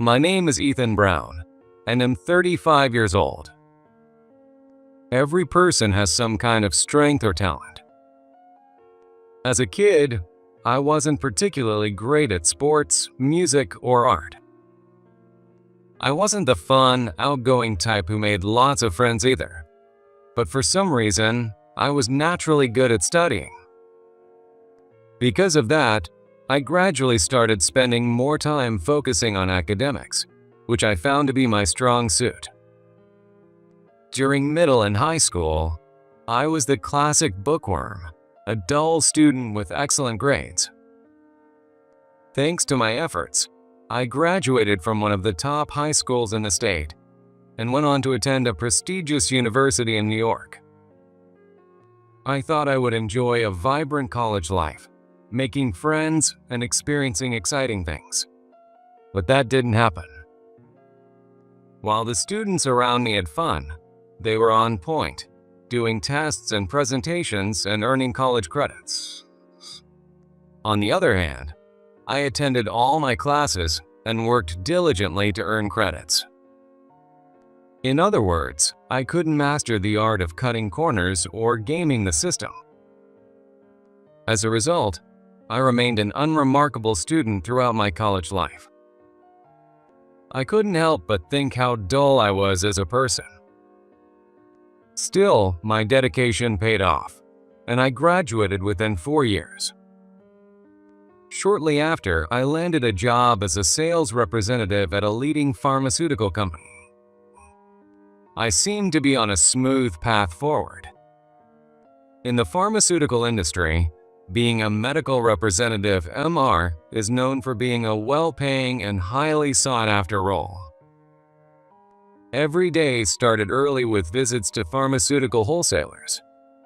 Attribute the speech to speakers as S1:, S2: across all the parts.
S1: My name is Ethan Brown, and I'm 35 years old. Every person has some kind of strength or talent. As a kid, I wasn't particularly great at sports, music, or art. I wasn't the fun, outgoing type who made lots of friends either. But for some reason, I was naturally good at studying. Because of that, I gradually started spending more time focusing on academics, which I found to be my strong suit. During middle and high school, I was the classic bookworm, a dull student with excellent grades. Thanks to my efforts, I graduated from one of the top high schools in the state and went on to attend a prestigious university in New York. I thought I would enjoy a vibrant college life, making friends and experiencing exciting things. But that didn't happen. While the students around me had fun, they were on point, doing tests and presentations and earning college credits. On the other hand, I attended all my classes and worked diligently to earn credits. In other words, I couldn't master the art of cutting corners or gaming the system. As a result, I remained an unremarkable student throughout my college life. I couldn't help but think how dull I was as a person. Still, my dedication paid off, and I graduated within 4 years. Shortly after, I landed a job as a sales representative at a leading pharmaceutical company. I seemed to be on a smooth path forward. In the pharmaceutical industry, being a medical representative (MR) is known for being a well-paying and highly sought-after role. Every day started early with visits to pharmaceutical wholesalers,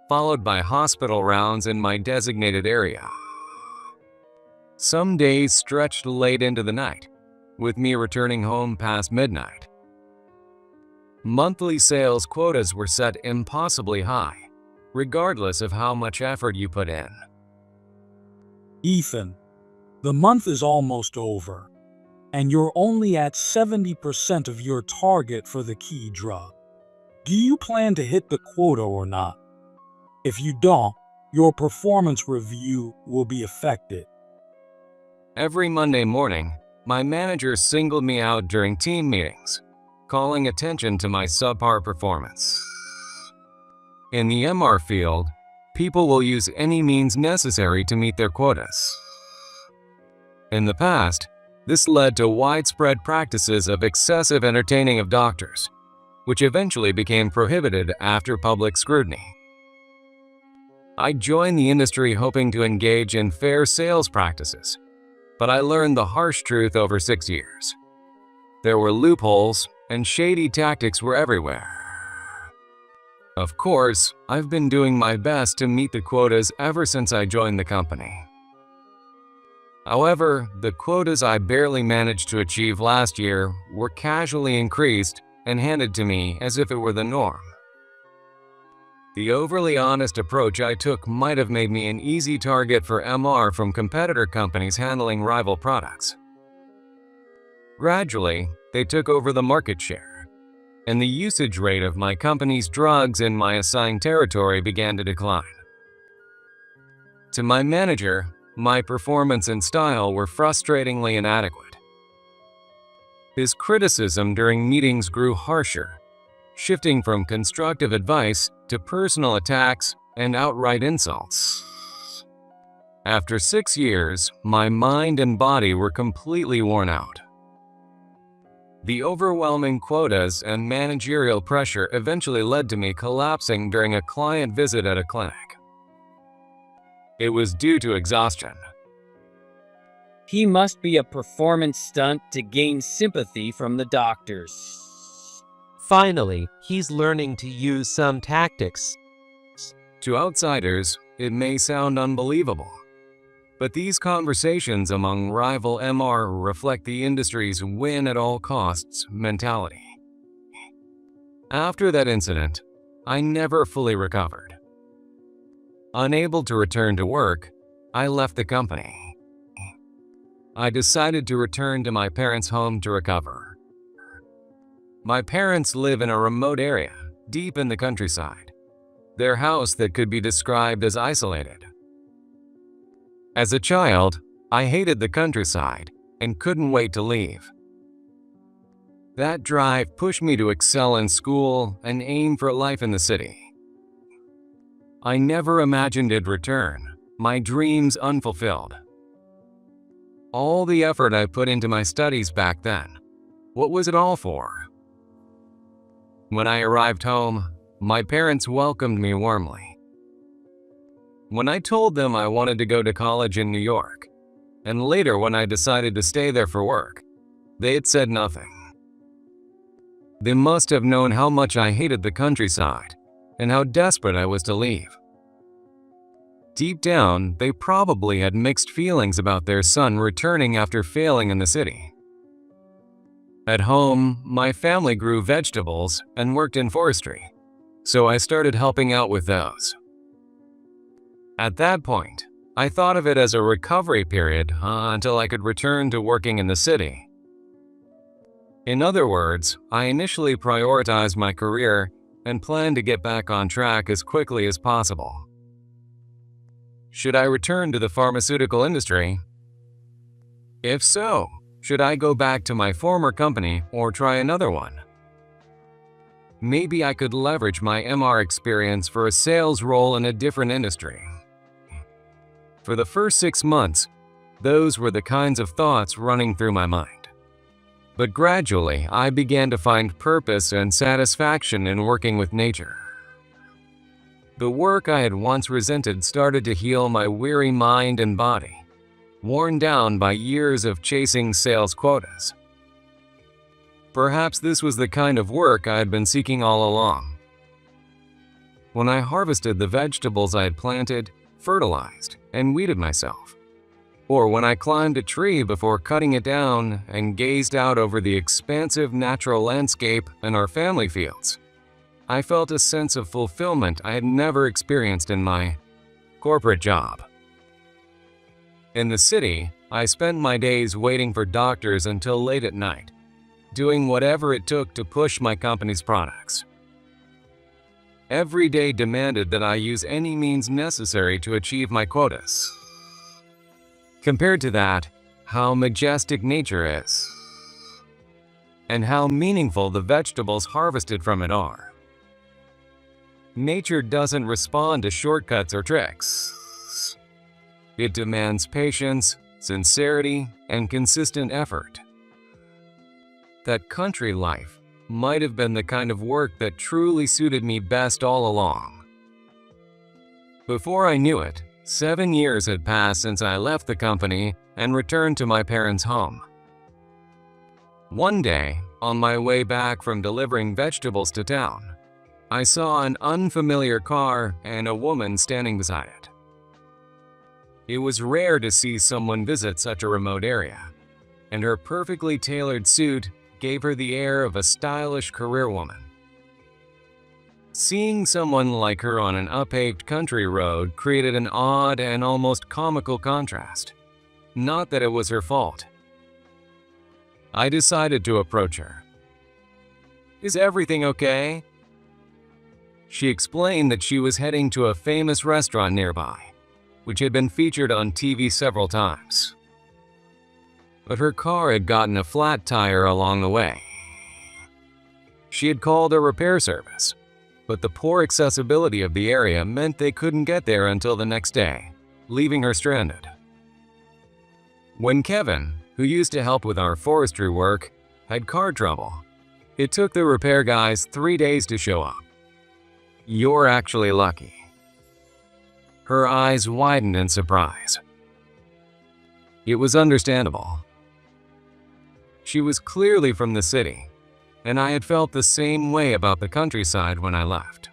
S1: followed by hospital rounds in my designated area. Some days stretched late into the night, with me returning home past midnight. Monthly sales quotas were set impossibly high, regardless of how much effort you put in.
S2: Ethan, the month is almost over, and you're only at 70% of your target for the key drug. Do you plan to hit the quota or not? If you don't, your performance review will be affected.
S1: Every Monday morning, my manager singled me out during team meetings, calling attention to my subpar performance. In the MR field, people will use any means necessary to meet their quotas. In the past, this led to widespread practices of excessive entertaining of doctors, which eventually became prohibited after public scrutiny. I joined the industry hoping to engage in fair sales practices, but I learned the harsh truth over 6 years. There were loopholes, and shady tactics were everywhere. Of course, I've been doing my best to meet the quotas ever since I joined the company. However, the quotas I barely managed to achieve last year were casually increased and handed to me as if it were the norm. The overly honest approach I took might have made me an easy target for MR from competitor companies handling rival products. Gradually, they took over the market share, and the usage rate of my company's drugs in my assigned territory began to decline. To my manager, my performance and style were frustratingly inadequate. His criticism during meetings grew harsher, shifting from constructive advice to personal attacks and outright insults. After 6 years, my mind and body were completely worn out. The overwhelming quotas and managerial pressure eventually led to me collapsing during a client visit at a clinic. It was due to exhaustion.
S3: He must be a performance stunt to gain sympathy from the doctors.
S4: Finally, he's learning to use some tactics.
S1: To outsiders, it may sound unbelievable, but these conversations among rival MR reflect the industry's win-at-all-costs mentality. After that incident, I never fully recovered. Unable to return to work, I left the company. I decided to return to my parents' home to recover. My parents live in a remote area, deep in the countryside. Their house that could be described as isolated. As a child, I hated the countryside and couldn't wait to leave. That drive pushed me to excel in school and aim for life in the city. I never imagined it'd return, my dreams unfulfilled. All the effort I put into my studies back then, what was it all for? When I arrived home, my parents welcomed me warmly. When I told them I wanted to go to college in New York, and later when I decided to stay there for work, they had said nothing. They must have known how much I hated the countryside and how desperate I was to leave. Deep down, they probably had mixed feelings about their son returning after failing in the city. At home, my family grew vegetables and worked in forestry, so I started helping out with those. At that point, I thought of it as a recovery period until I could return to working in the city. In other words, I initially prioritized my career and planned to get back on track as quickly as possible. Should I return to the pharmaceutical industry? If so, should I go back to my former company or try another one? Maybe I could leverage my MR experience for a sales role in a different industry. For the first 6 months, those were the kinds of thoughts running through my mind. But gradually, I began to find purpose and satisfaction in working with nature. The work I had once resented started to heal my weary mind and body, worn down by years of chasing sales quotas. Perhaps this was the kind of work I had been seeking all along. When I harvested the vegetables I had planted, fertilized, and weeded myself, or when I climbed a tree before cutting it down and gazed out over the expansive natural landscape and our family fields, I felt a sense of fulfillment I had never experienced in my corporate job. In the city, I spent my days waiting for doctors until late at night, doing whatever it took to push my company's products. Every day demanded that I use any means necessary to achieve my quotas. Compared to that, how majestic nature is, and how meaningful the vegetables harvested from it are. Nature doesn't respond to shortcuts or tricks. It demands patience, sincerity, and consistent effort. That country life might have been the kind of work that truly suited me best all along. Before I knew it, 7 years had passed since I left the company and returned to my parents' home. One day, on my way back from delivering vegetables to town, I saw an unfamiliar car and a woman standing beside it. It was rare to see someone visit such a remote area, and her perfectly tailored suit gave her the air of a stylish career woman. Seeing someone like her on an unpaved country road created an odd and almost comical contrast. Not that it was her fault. I decided to approach her. "Is everything okay?" She explained that she was heading to a famous restaurant nearby, which had been featured on TV several times. But her car had gotten a flat tire along the way. She had called a repair service, but the poor accessibility of the area meant they couldn't get there until the next day, leaving her stranded. When Kevin, who used to help with our forestry work, had car trouble, it took the repair guys 3 days to show up. "You're actually lucky." Her eyes widened in surprise. It was understandable. She was clearly from the city, and I had felt the same way about the countryside when I left.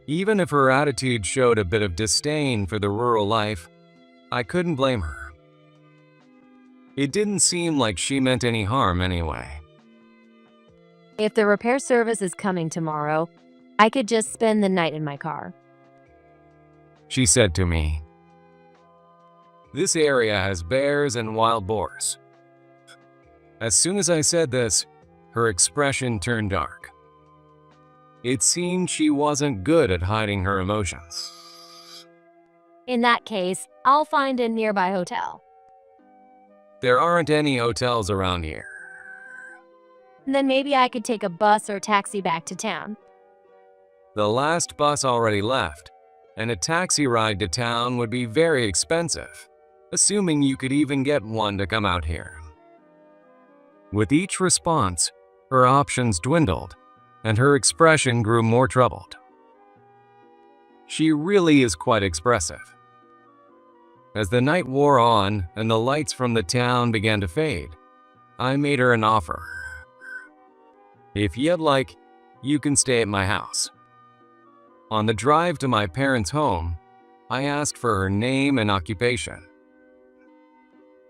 S1: Even if her attitude showed a bit of disdain for the rural life, I couldn't blame her. It didn't seem like she meant any harm anyway.
S5: "If the repair service is coming tomorrow, I could just spend the night in my car,"
S1: she said to me. This area has bears and wild boars. As soon as I said this, her expression turned dark. It seemed she wasn't good at hiding her emotions.
S5: In that case, I'll find a nearby hotel.
S1: There aren't any hotels around here.
S5: Then maybe I could take a bus or taxi back to town.
S1: The last bus already left, and a taxi ride to town would be very expensive, assuming you could even get one to come out here. With each response, her options dwindled, and her expression grew more troubled. She really is quite expressive. As the night wore on and the lights from the town began to fade, I made her an offer. If you'd like, you can stay at my house. On the drive to my parents' home, I asked for her name and occupation.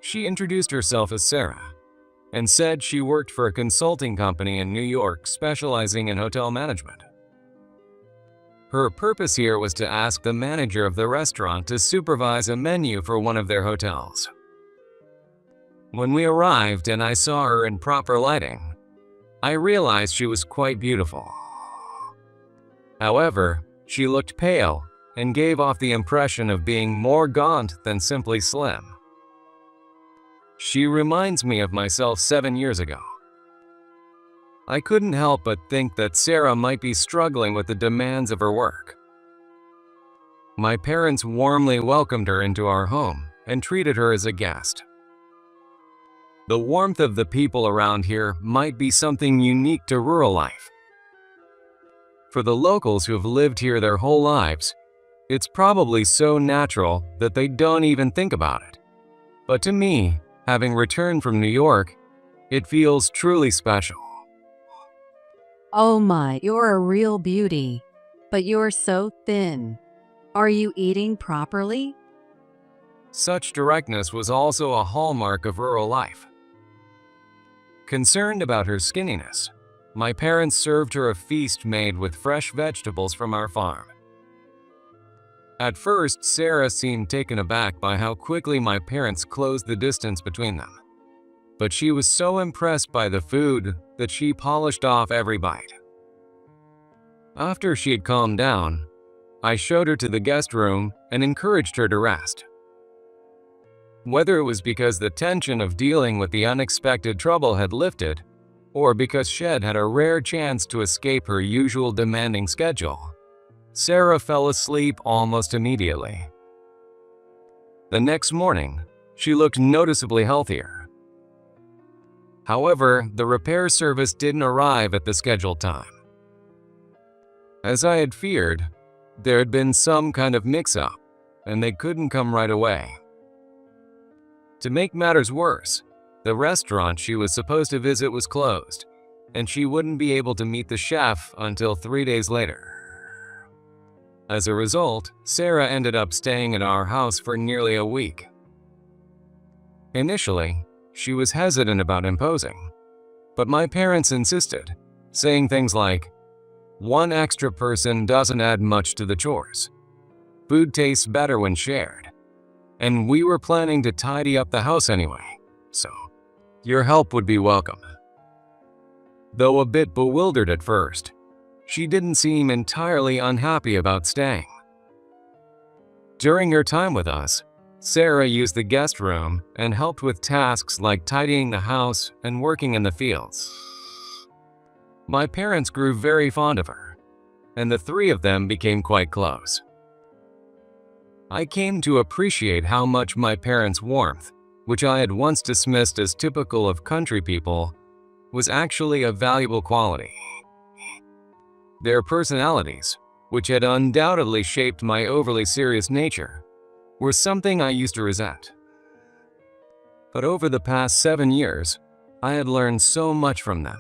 S1: She introduced herself as Sarah and said she worked for a consulting company in New York specializing in hotel management. Her purpose here was to ask the manager of the restaurant to supervise a menu for one of their hotels. When we arrived and I saw her in proper lighting, I realized she was quite beautiful. However, she looked pale and gave off the impression of being more gaunt than simply slim. She reminds me of myself 7 years ago. I couldn't help but think that Sarah might be struggling with the demands of her work. My parents warmly welcomed her into our home and treated her as a guest. The warmth of the people around here might be something unique to rural life. For the locals who have lived here their whole lives, it's probably so natural that they don't even think about it. But to me, having returned from New York, it feels truly special.
S6: Oh my, you're a real beauty, but you're so thin. Are you eating properly?
S1: Such directness was also a hallmark of rural life. Concerned about her skinniness, my parents served her a feast made with fresh vegetables from our farm. At first, Sarah seemed taken aback by how quickly my parents closed the distance between them. But she was so impressed by the food that she polished off every bite. After she had calmed down, I showed her to the guest room and encouraged her to rest. Whether it was because the tension of dealing with the unexpected trouble had lifted, or because Shed had a rare chance to escape her usual demanding schedule, Sarah fell asleep almost immediately. The next morning, she looked noticeably healthier. However, the repair service didn't arrive at the scheduled time. As I had feared, there had been some kind of mix-up, and they couldn't come right away. To make matters worse, the restaurant she was supposed to visit was closed, and she wouldn't be able to meet the chef until 3 days later. As a result, Sarah ended up staying at our house for nearly a week. Initially, she was hesitant about imposing, but my parents insisted, saying things like, "One extra person doesn't add much to the chores. Food tastes better when shared. And we were planning to tidy up the house anyway, so your help would be welcome." Though a bit bewildered at first, she didn't seem entirely unhappy about staying. During her time with us, Sarah used the guest room and helped with tasks like tidying the house and working in the fields. My parents grew very fond of her, and the three of them became quite close. I came to appreciate how much my parents' warmth, which I had once dismissed as typical of country people, was actually a valuable quality. Their personalities, which had undoubtedly shaped my overly serious nature, were something I used to resent. But over the past 7 years, I had learned so much from them.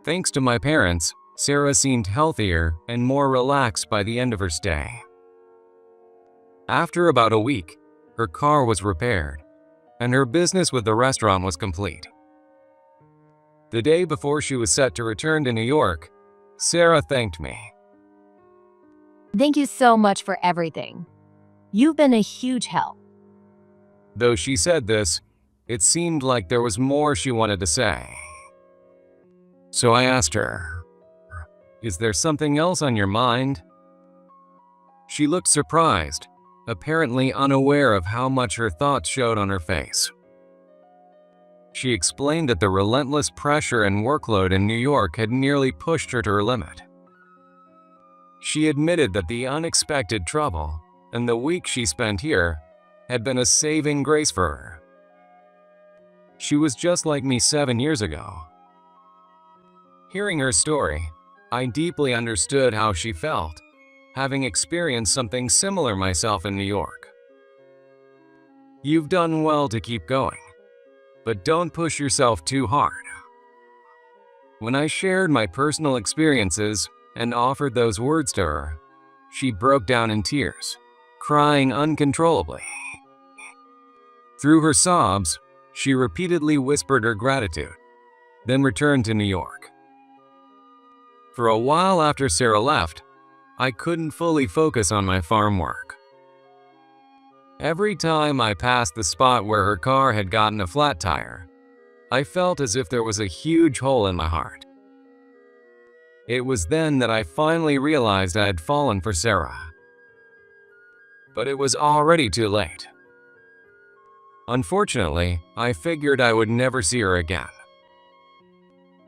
S1: Thanks to my parents, Sarah seemed healthier and more relaxed by the end of her stay. After about a week, her car was repaired, and her business with the restaurant was complete. The day before she was set to return to New York, Sarah thanked me.
S5: Thank you so much for everything. You've been a huge help.
S1: Though she said this, it seemed like there was more she wanted to say. So I asked her, "Is there something else on your mind?" She looked surprised, apparently unaware of how much her thoughts showed on her face. She explained that the relentless pressure and workload in New York had nearly pushed her to her limit. She admitted that the unexpected trouble and the week she spent here had been a saving grace for her. She was just like me 7 years ago. Hearing her story, I deeply understood how she felt, having experienced something similar myself in New York. You've done well to keep going, but don't push yourself too hard. When I shared my personal experiences and offered those words to her, she broke down in tears, crying uncontrollably. Through her sobs, she repeatedly whispered her gratitude, then returned to New York. For a while after Sarah left, I couldn't fully focus on my farm work. Every time I passed the spot where her car had gotten a flat tire, I felt as if there was a huge hole in my heart. It was then that I finally realized I had fallen for Sarah. But it was already too late. Unfortunately, I figured I would never see her again.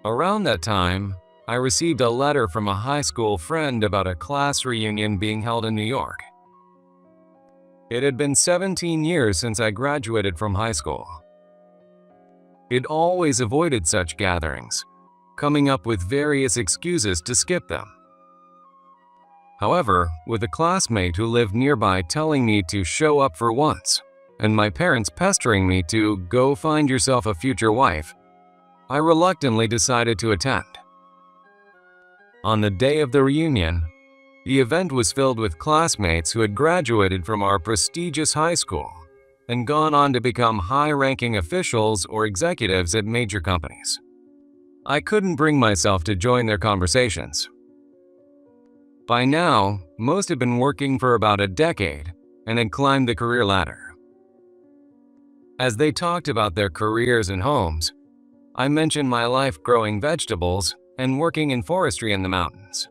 S1: Around that time, I received a letter from a high school friend about a class reunion being held in New York. It had been 17 years since I graduated from high school. It always avoided such gatherings, coming up with various excuses to skip them. However, with a classmate who lived nearby telling me to show up for once, and my parents pestering me to go find yourself a future wife, I reluctantly decided to attend. On the day of the reunion, the event was filled with classmates who had graduated from our prestigious high school and gone on to become high-ranking officials or executives at major companies. I couldn't bring myself to join their conversations. By now, most had been working for about a decade and had climbed the career ladder. As they talked about their careers and homes, I mentioned my life growing vegetables and working in forestry in the mountains.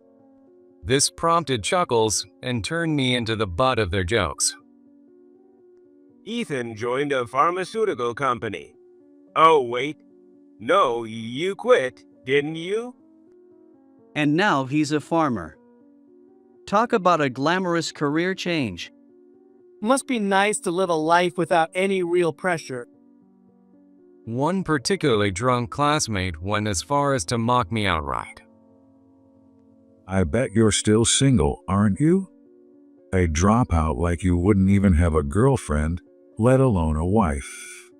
S1: This prompted chuckles and turned me into the butt of their jokes.
S7: Ethan joined a pharmaceutical company. Oh, wait. No, you quit, didn't you?
S8: And now he's a farmer. Talk about a glamorous career change.
S9: Must be nice to live a life without any real pressure.
S1: One particularly drunk classmate went as far as to mock me outright.
S10: I bet you're still single, aren't you? A dropout like you wouldn't even have a girlfriend, let alone a wife.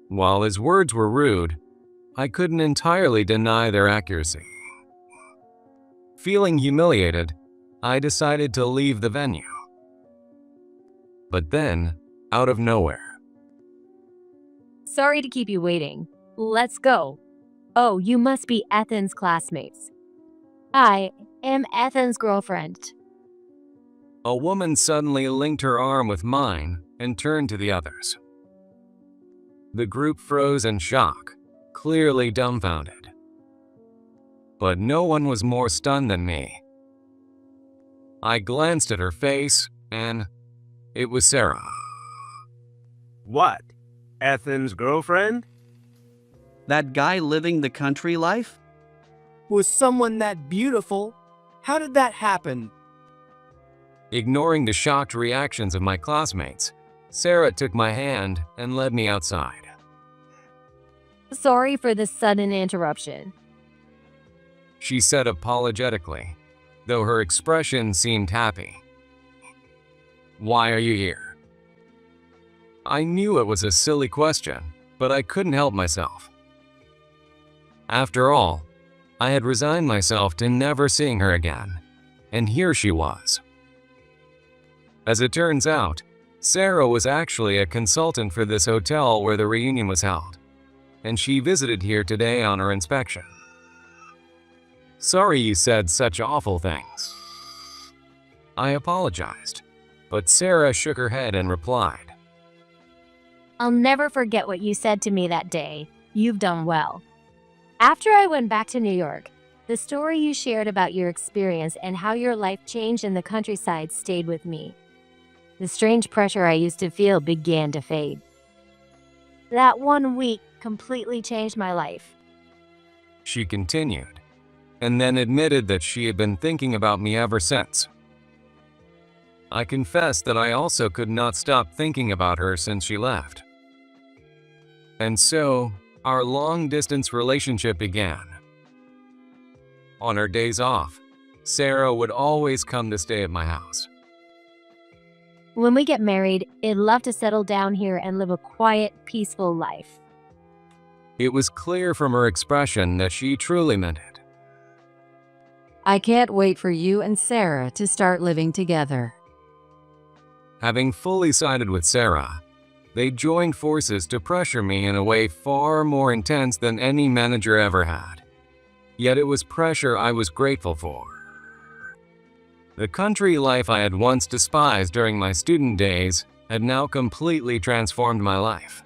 S1: While his words were rude, I couldn't entirely deny their accuracy. Feeling humiliated, I decided to leave the venue. But then, out of nowhere,
S5: Sorry to keep you waiting. Let's go. Oh, you must be Ethan's classmates. I am Ethan's girlfriend.
S1: a woman suddenly linked her arm with mine and turned to the others. The group froze in shock, clearly dumbfounded. But no one was more stunned than me. I glanced at her face, and it was Sarah.
S7: What? Ethan's girlfriend?
S8: That guy living the country life?
S9: Was someone that beautiful? How did that happen?
S1: Ignoring the shocked reactions of my classmates, Sarah took my hand and led me outside.
S5: Sorry for the sudden interruption.
S1: She said apologetically, though her expression seemed happy. Why are you here? I knew it was a silly question, but I couldn't help myself. After all, I had resigned myself to never seeing her again, and here she was. As it turns out, Sarah was actually a consultant for this hotel where the reunion was held, and she visited here today on her inspection. Sorry you said such awful things. I apologized, but Sarah shook her head and replied,
S5: I'll never forget what you said to me that day. You've done well. After I went back to New York, the story you shared about your experience and how your life changed in the countryside stayed with me. The strange pressure I used to feel began to fade. That 1 week completely changed my life.
S1: She continued, and then admitted that she had been thinking about me ever since. I confessed that I also could not stop thinking about her since she left. And so, our long-distance relationship began. On her days off, Sarah would always come to stay at my house.
S5: When we get married, I'd love to settle down here and live a quiet, peaceful life.
S1: It was clear from her expression that she truly meant it.
S6: I can't wait for you and Sarah to start living together.
S1: Having fully sided with Sarah, they joined forces to pressure me in a way far more intense than any manager ever had. Yet it was pressure I was grateful for. The country life I had once despised during my student days had now completely transformed my life.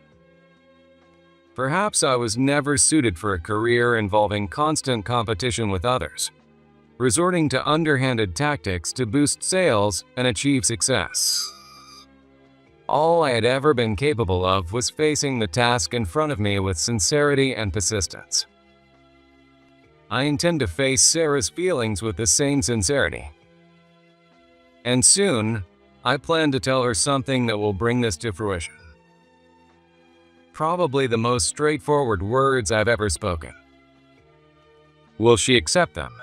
S1: Perhaps I was never suited for a career involving constant competition with others, resorting to underhanded tactics to boost sales and achieve success. All I had ever been capable of was facing the task in front of me with sincerity and persistence. I intend to face Sarah's feelings with the same sincerity. And soon, I plan to tell her something that will bring this to fruition. Probably the most straightforward words I've ever spoken. Will she accept them?